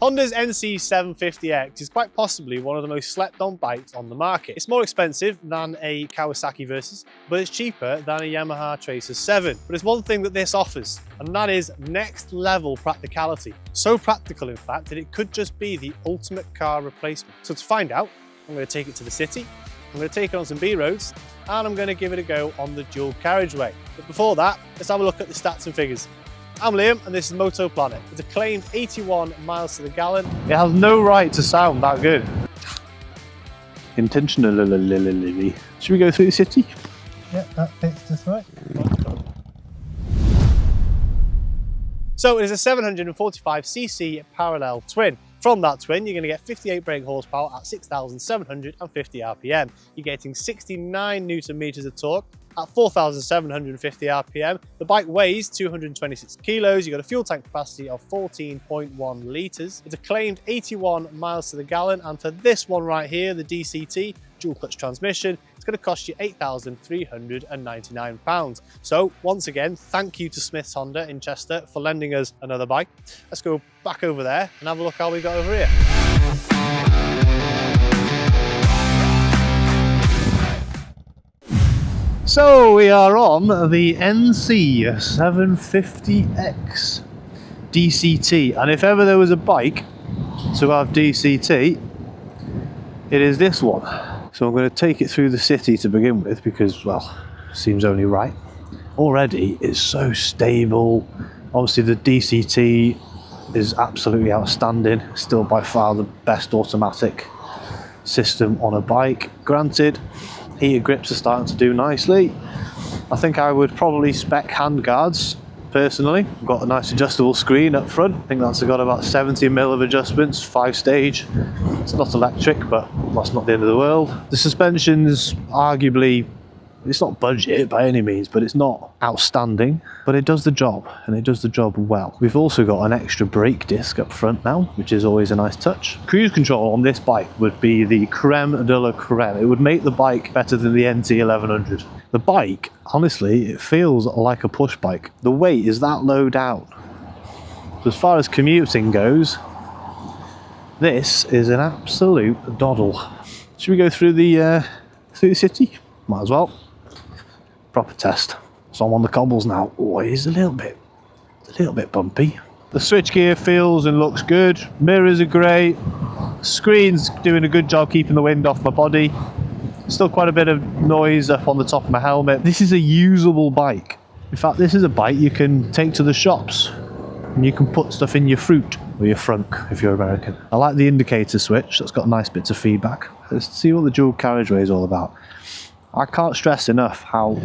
Honda's NC750X is quite possibly one of the most slept on bikes on the market. It's more expensive than a Kawasaki Versys, but it's cheaper than a Yamaha Tracer 7. But there's one thing that this offers, and that is next level practicality. So practical in fact that it could just be the ultimate car replacement. So to find out, I'm going to take it to the city, I'm going to take it on some B roads, and I'm going to give it a go on the dual carriageway. But before that, let's have a look at the stats and figures. I'm Liam and this is Moto Planet. It's a claimed 81 miles to the gallon. It has no right to sound that good. Intentionally. Should we go through the city? Yeah, that fits just right. So it is a 745cc parallel twin. From that twin, you're going to get 58 brake horsepower at 6,750 RPM. You're getting 69 Newton meters of torque at 4,750 RPM. The bike weighs 226 kilos. You've got a fuel tank capacity of 14.1 litres. It's a claimed 81 miles to the gallon. And for this one right here, the DCT, dual clutch transmission, it's going to cost you £8,399. So once again, thank you to Smith's Honda in Chester for lending us another bike. Let's go back over there and have a look how we got over here. So we are on the NC750X DCT, and if ever there was a bike to have DCT, it is this one. So I'm going to take it through the city to begin with because, well, seems only right. Already it's so stable. Obviously the DCT is absolutely outstanding. Still by far the best automatic system on a bike. Granted, heated grips are starting to do nicely. I think I would probably spec handguards personally. I've got a nice adjustable screen up front. I think that's got about 70mm of adjustments, 5-stage. It's not electric, but that's not the end of the world. The suspension's arguably, it's not budget by any means, but it's not outstanding, but it does the job, and it does the job well. We've also got an extra brake disc up front now, which is always a nice touch. Cruise control on this bike would be the creme de la creme. It would make the bike better than the NT1100. The bike, honestly, it feels like a push bike. The weight is that low down. So as far as commuting goes, this is an absolute doddle. Should we go through the city? Might as well. Proper test. So I'm on the cobbles now. Oh, it is a little bit bumpy. The switchgear feels and looks good. Mirrors are great. Screen's doing a good job keeping the wind off my body. Still quite a bit of noise up on the top of my helmet. This is a usable bike. In fact, this is a bike you can take to the shops and you can put stuff in your fruit or your frunk if you're American. I like the indicator switch. That's got nice bits of feedback. Let's see what the dual carriageway is all about. I can't stress enough how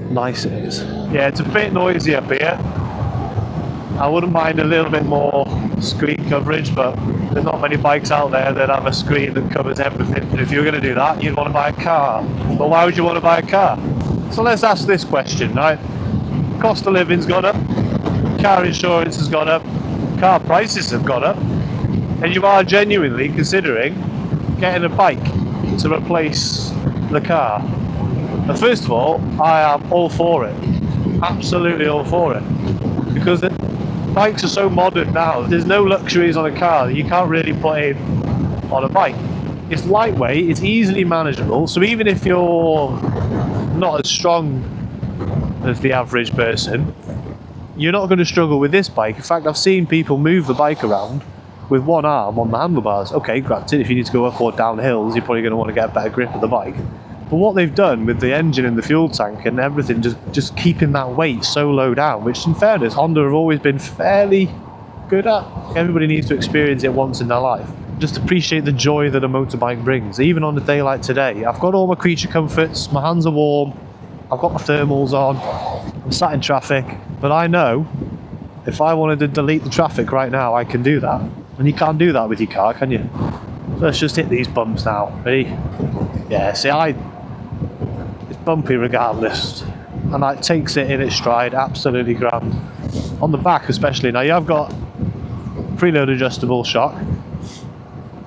nice it is. Yeah, it's a bit noisy up here. I wouldn't mind a little bit more screen coverage, but there's not many bikes out there that have a screen that covers everything. And if you were going to do that, you'd want to buy a car. But why would you want to buy a car? So let's ask this question, right? Cost of living's gone up, car insurance has gone up, car prices have gone up, and you are genuinely considering getting a bike to replace the car. And first of all, I am all for it. Absolutely all for it. Because the bikes are so modern now, there's no luxuries on a car that you can't really put in on a bike. It's lightweight, it's easily manageable, so even if you're not as strong as the average person, you're not going to struggle with this bike. In fact, I've seen people move the bike around with one arm on the handlebars. Okay, granted, if you need to go up or down hills, you're probably going to want to get a better grip of the bike. But what they've done with the engine and the fuel tank and everything, just keeping that weight so low down, which in fairness, Honda have always been fairly good at. Everybody needs to experience it once in their life. Just appreciate the joy that a motorbike brings. Even on a day like today, I've got all my creature comforts, my hands are warm, I've got my thermals on, I'm sat in traffic, but I know if I wanted to delete the traffic right now, I can do that. And you can't do that with your car, can you? So let's just hit these bumps now. Ready? Yeah, see, it's bumpy regardless. And that takes it in its stride, absolutely grand. On the back especially, now you have got preload adjustable shock,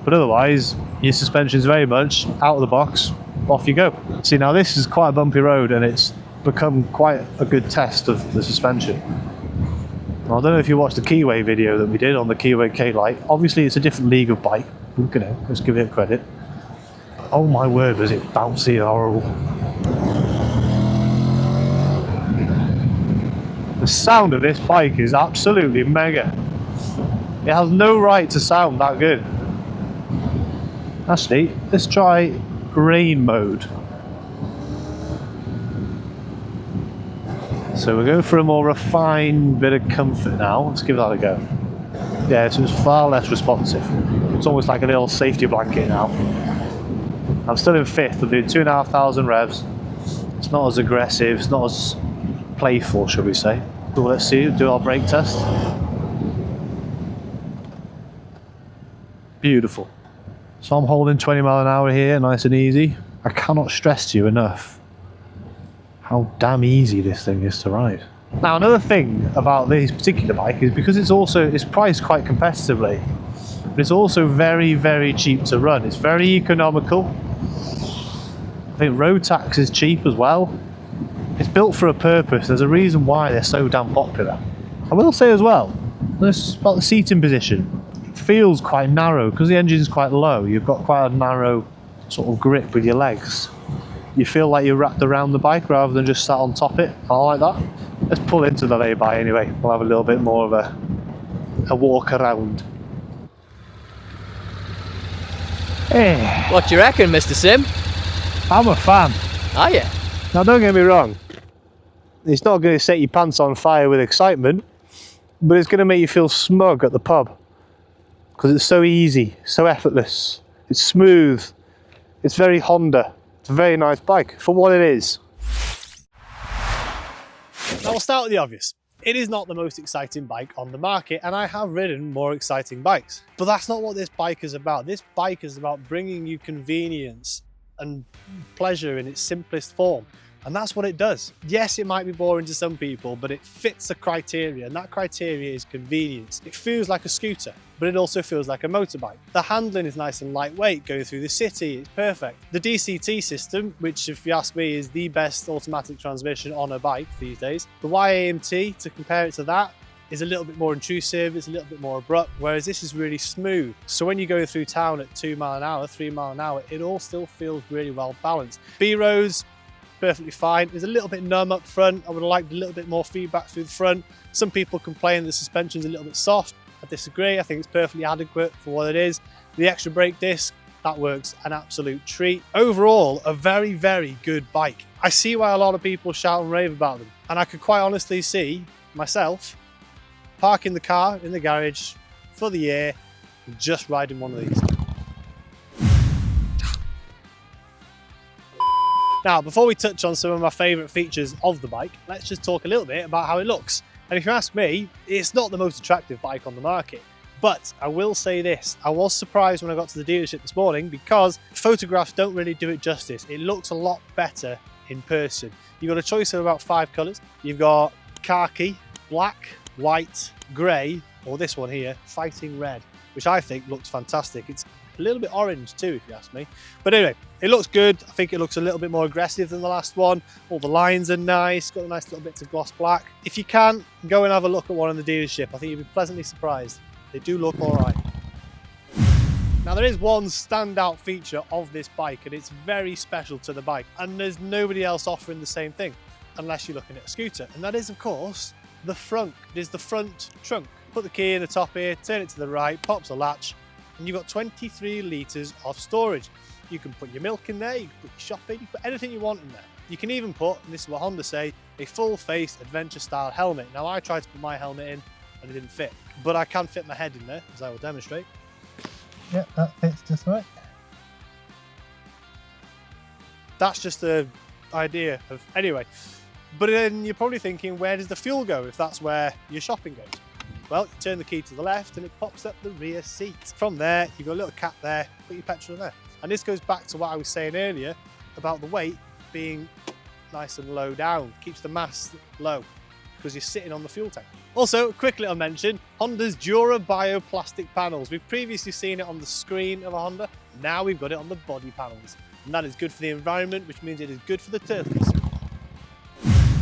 but otherwise your suspension's very much out of the box, off you go. See, now this is quite a bumpy road and it's become quite a good test of the suspension. I don't know if you watched the Keyway video that we did on the Keyway K-Lite. Obviously it's a different league of bike, you know, let's give it credit. Oh my word, was it bouncy and horrible. The sound of this bike is absolutely mega. It has no right to sound that good. Actually, let's try rain mode. So we're going for a more refined bit of comfort now. Let's give that a go. Yeah, so it's far less responsive. It's almost like a little safety blanket now. I'm still in 5th, I'm doing 2,500 revs. It's not as aggressive, it's not as playful, shall we say. So let's see, do our brake test. Beautiful. So I'm holding 20 mile an hour here, nice and easy. I cannot stress to you enough how damn easy this thing is to ride. Now another thing about this particular bike is because it's priced quite competitively, but it's also very, very cheap to run. It's very economical. I think road tax is cheap as well. It's built for a purpose. There's a reason why they're so damn popular. I will say as well, this about the seating position. It feels quite narrow because the engine is quite low. You've got quite a narrow sort of grip with your legs. You feel like you're wrapped around the bike rather than just sat on top it. I like that. Let's pull into the lay-by anyway. We'll have a little bit more of a walk around. Hey. What do you reckon, Mr. Sim? I'm a fan. Are you? Now don't get me wrong. It's not going to set your pants on fire with excitement, but it's going to make you feel smug at the pub. Because it's so easy, so effortless. It's smooth. It's very Honda. It's a very nice bike for what it is. Now we'll start with the obvious. It is not the most exciting bike on the market, and I have ridden more exciting bikes. But that's not what this bike is about. This bike is about bringing you convenience and pleasure in its simplest form. And that's what it does. Yes, it might be boring to some people, but it fits a criteria, and that criteria is convenience. It feels like a scooter, but it also feels like a motorbike. The handling is nice and lightweight, going through the city, it's perfect. The DCT system, which if you ask me is the best automatic transmission on a bike these days, the YAMT, to compare it to that, is a little bit more intrusive, it's a little bit more abrupt, whereas this is really smooth. So when you go through town at 2 mile an hour, 3 mile an hour, it all still feels really well balanced. B-roads, perfectly fine. It's a little bit numb up front. I would have liked a little bit more feedback through the front. Some people complain the suspension's a little bit soft. I disagree. I think it's perfectly adequate for what it is. The extra brake disc, that works an absolute treat. Overall, a very, very good bike. I see why a lot of people shout and rave about them. And I could quite honestly see myself parking the car in the garage for the year and just riding one of these. Now, before we touch on some of my favourite features of the bike, let's just talk a little bit about how it looks. And if you ask me, it's not the most attractive bike on the market. But I will say this, I was surprised when I got to the dealership this morning because photographs don't really do it justice. It looks a lot better in person. You've got a choice of about 5 colours. You've got khaki, black, white, grey, or this one here, fighting red, which I think looks fantastic. It's a little bit orange too, if you ask me. But anyway, it looks good. I think it looks a little bit more aggressive than the last one. All the lines are nice, got a nice little bits of gloss black. If you can, go and have a look at one in the dealership. I think you'll be pleasantly surprised. They do look all right. Now there is one standout feature of this bike, and it's very special to the bike, and there's nobody else offering the same thing, unless you're looking at a scooter, and that is of course the front. It is the front trunk. Put the key in the top here, turn it to the right, pops a latch, and you've got 23 litres of storage. You can put your milk in there, you can put your shopping, you can put anything you want in there. You can even put, and this is what Honda say, a full face adventure style helmet. Now I tried to put my helmet in and it didn't fit, but I can fit my head in there, as I will demonstrate. Yep, that fits just right. That's just the idea of, anyway. But then you're probably thinking, where does the fuel go if that's where your shopping goes? Well, you turn the key to the left and it pops up the rear seat. From there, you've got a little cap there, put your petrol in there. And this goes back to what I was saying earlier about the weight being nice and low down. Keeps the mass low because you're sitting on the fuel tank. Also, quick little mention, Honda's Dura bioplastic panels. We've previously seen it on the screen of a Honda. Now we've got it on the body panels. And that is good for the environment, which means it is good for the turtles.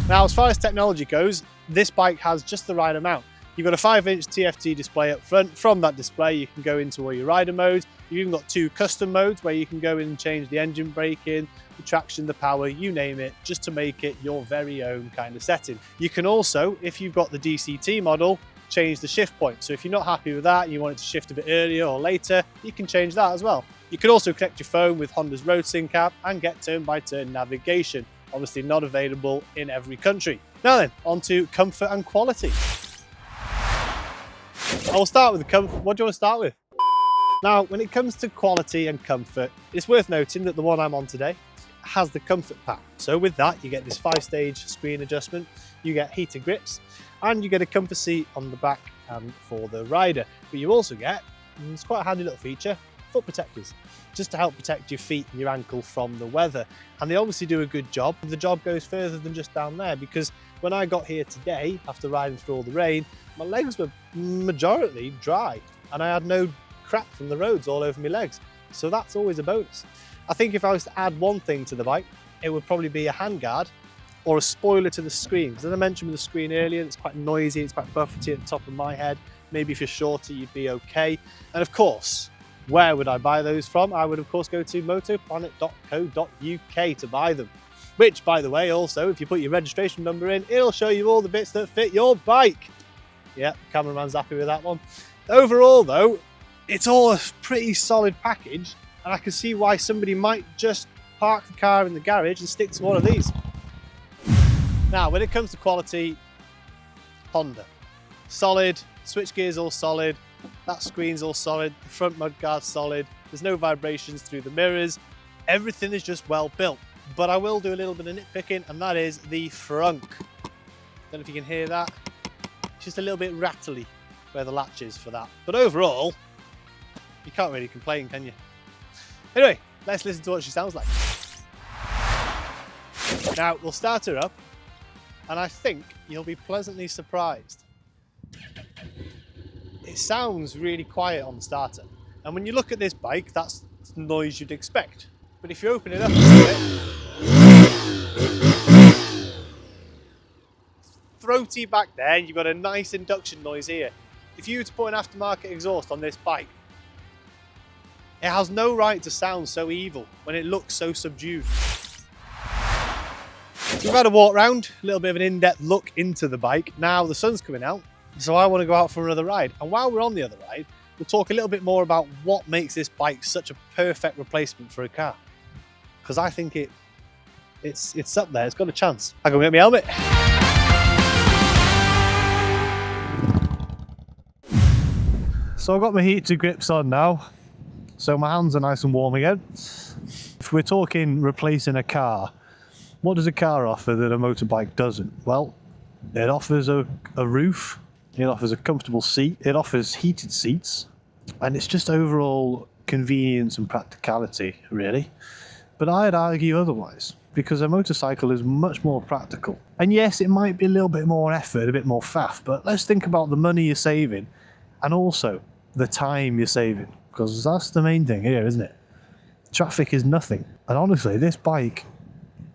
Now, as far as technology goes, this bike has just the right amount. You've got a 5-inch TFT display up front. From that display, you can go into all your rider modes. You've even got 2 custom modes where you can go in and change the engine braking, the traction, the power, you name it, just to make it your very own kind of setting. You can also, if you've got the DCT model, change the shift point. So if you're not happy with that and you want it to shift a bit earlier or later, you can change that as well. You can also connect your phone with Honda's RoadSync app and get turn-by-turn navigation. Obviously not available in every country. Now then, on to comfort and quality. I will start with the comfort. What do you want to start with? Now, when it comes to quality and comfort, it's worth noting that the one I'm on today has the comfort pack. So with that, you get this 5-stage screen adjustment, you get heated grips, and you get a comfort seat on the back and for the rider. But you also get, and it's quite a handy little feature, foot protectors, just to help protect your feet and your ankle from the weather. And they obviously do a good job. The job goes further than just down there, because when I got here today, after riding through all the rain, my legs were majority dry and I had no crap from the roads all over my legs. So that's always a bonus. I think if I was to add one thing to the bike, it would probably be a handguard or a spoiler to the screen. Because as I mentioned with the screen earlier, it's quite noisy, it's quite buffety at the top of my head. Maybe if you're shorter, you'd be okay. And of course, where would I buy those from? I would of course go to motoplanet.co.uk to buy them. Which, by the way, also, if you put your registration number in, it'll show you all the bits that fit your bike. Yeah, cameraman's happy with that one. Overall though, it's all a pretty solid package, and I can see why somebody might just park the car in the garage and stick to one of these. Now, when it comes to quality, Honda. Solid, switchgear's all solid, that screen's all solid, the front mudguard's solid, there's no vibrations through the mirrors, everything is just well built. But I will do a little bit of nitpicking, and that is the frunk. Don't know if you can hear that. It's just a little bit rattly where the latch is for that. But overall, you can't really complain, can you? Anyway, let's listen to what she sounds like. Now, we'll start her up, and I think you'll be pleasantly surprised. It sounds really quiet on the starter. And when you look at this bike, that's the noise you'd expect. But if you open it up a bit, throaty back there, and you've got a nice induction noise here. If you were to put an aftermarket exhaust on this bike, it has no right to sound so evil when it looks so subdued. So we've had a walk round, a little bit of an in-depth look into the bike. Now the sun's coming out, so I want to go out for another ride. And while we're on the other ride, we'll talk a little bit more about what makes this bike such a perfect replacement for a car. Because I think it's up there, it's got a chance. I go get my helmet. So I've got my heated grips on now, so my hands are nice and warm again. If we're talking replacing a car, what does a car offer that a motorbike doesn't? Well, it offers a roof, it offers a comfortable seat, it offers heated seats, and it's just overall convenience and practicality, really. But I'd argue otherwise, because a motorcycle is much more practical. And yes, it might be a little bit more effort, a bit more faff, but let's think about the money you're saving and also the time you're saving, because that's the main thing here, isn't it? Traffic is nothing. And honestly, this bike,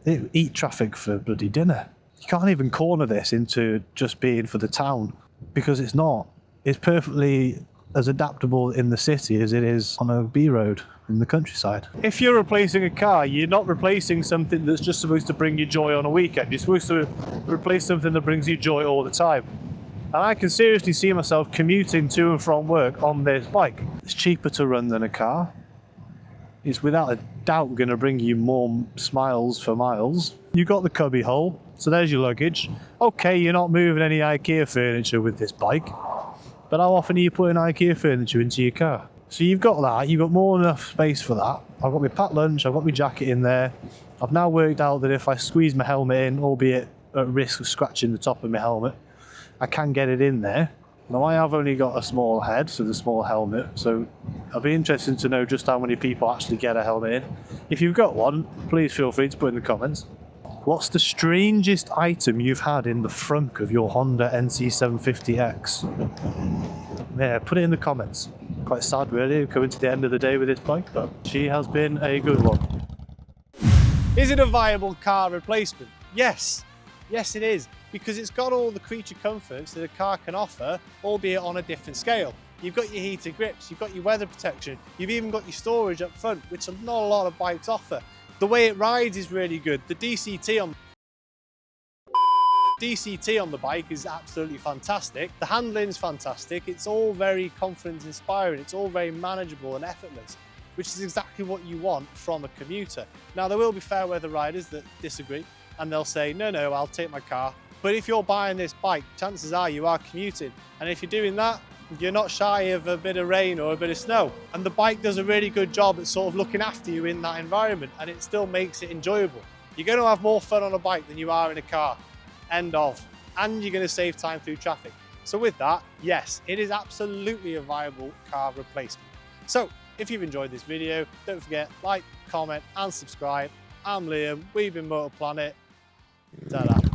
it eat traffic for bloody dinner. You can't even corner this into just being for the town, because it's not. It's perfectly as adaptable in the city as it is on a B road in the countryside. If you're replacing a car, you're not replacing something that's just supposed to bring you joy on a weekend. You're supposed to replace something that brings you joy all the time. And I can seriously see myself commuting to and from work on this bike. It's cheaper to run than a car. It's without a doubt going to bring you more smiles for miles. You've got the cubby hole, so there's your luggage. Okay, you're not moving any IKEA furniture with this bike, but how often are you putting IKEA furniture into your car? So you've got that, you've got more than enough space for that. I've got my packed lunch, I've got my jacket in there. I've now worked out that if I squeeze my helmet in, albeit at risk of scratching the top of my helmet, I can get it in there. Now I have only got a small head, so the small helmet, so I'll be interested to know just how many people actually get a helmet in. If you've got one, please feel free to put in the comments. What's the strangest item you've had in the frunk of your Honda NC750X? Yeah, put it in the comments. Quite sad really, coming to the end of the day with this bike, but she has been a good one. Is it a viable car replacement? Yes. Yes it is. because it's got all the creature comforts that a car can offer, albeit on a different scale. You've got your heated grips, you've got your weather protection, you've even got your storage up front, which not a lot of bikes offer. The way it rides is really good. The DCT on the bike is absolutely fantastic. The handling's fantastic. It's all very confidence inspiring. It's all very manageable and effortless, which is exactly what you want from a commuter. Now, there will be fair weather riders that disagree and they'll say, no, I'll take my car. But if you're buying this bike, chances are you are commuting. And if you're doing that, you're not shy of a bit of rain or a bit of snow. And the bike does a really good job at sort of looking after you in that environment, and it still makes it enjoyable. You're going to have more fun on a bike than you are in a car. End of. And you're going to save time through traffic. So with that, yes, it is absolutely a viable car replacement. So if you've enjoyed this video, don't forget, like, comment and subscribe. I'm Liam, we've been Moto Planet. Ta-da.